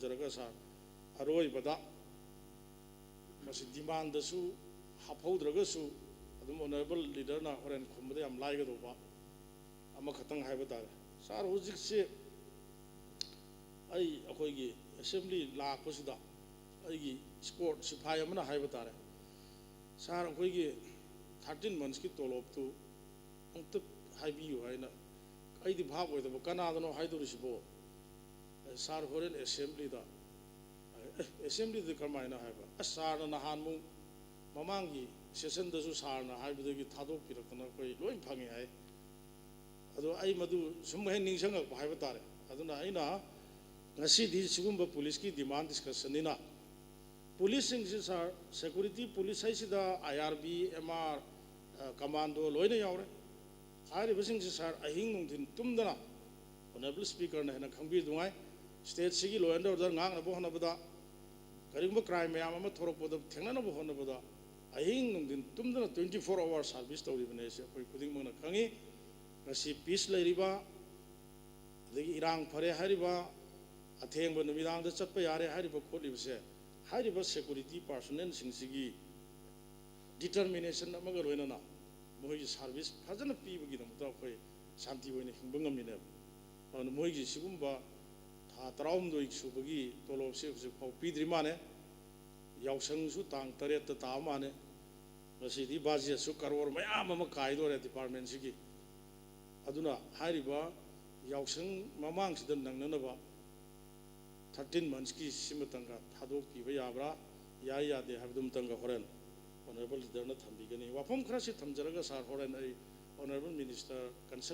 थमजरगा sir अरोइबदा मसी डिमांडसु हाफौद्रगसु अदुम honourable लीडरना होरेन खुमबदे याम लाइगदोबा अमा खतंग हाइबा तारे sir हुजिकसे अखोइगी assembly लाखपसिदा अइगी score सिफाई अमना हाइबा तारे सर अखोइगी 13 months की तोलोब तो अंत हाइबियु हाइना अइदी भाग ओइदबो कनादनो हाइदोरिसिबो सर होरेन असेंबली द करमाइना हाइबा सर नहानमु ममांगी सेशन दसु सारना हाइबदगी थादोक पिरकना कोई लोइ फंगे हाइ अदो आई मदु सुम हे निंगसंग हाइबा तारे अदुना आइना ngasi di sigumba police ki demand discussion ina police sing sir security police hai sida IRB MR commando loina yaure hari basing sir ahing nungthin tumdana honorable speaker na khangbi dungai state sigi law and order ngang na bo hona bada karigba crime yam ama thorok pod thengna na bo hona bada ahing nungthin tumdana 24 hour service tawri bane se koi kuding mona khangi ngasi peace leiriba adagi irang phare hariba अथेंग नुमिदांग Chatap यारे हारिबो खोलिबसे हारिबो security personal सिंगसिगी determination अमग लोइनना मोइगी service फजन पीबगी नमता खोइ शांति होइने हिंबंगमिने अन मोइगी सिगुम्बा था तराउम दोइ सुबगी तोलोबसे हुजु फाउ पीद्रि माने यावसंगसु तांग तरेत ता माने मसिदी बाजेसु करोर मयाम अम काइदोरे department सिगी अदुना हारिबा यावसंग ममांगसिद नंगनबा 13 months की सिमतंगा थादोक पीबा याब्रा याय यादे हाबदुमतंगा होरेन ऑनरेबल लीडर ना थंबिगनी वाफम खरासि थमजरगा सार होरेन आई ऑनरेबल मिनिस्टर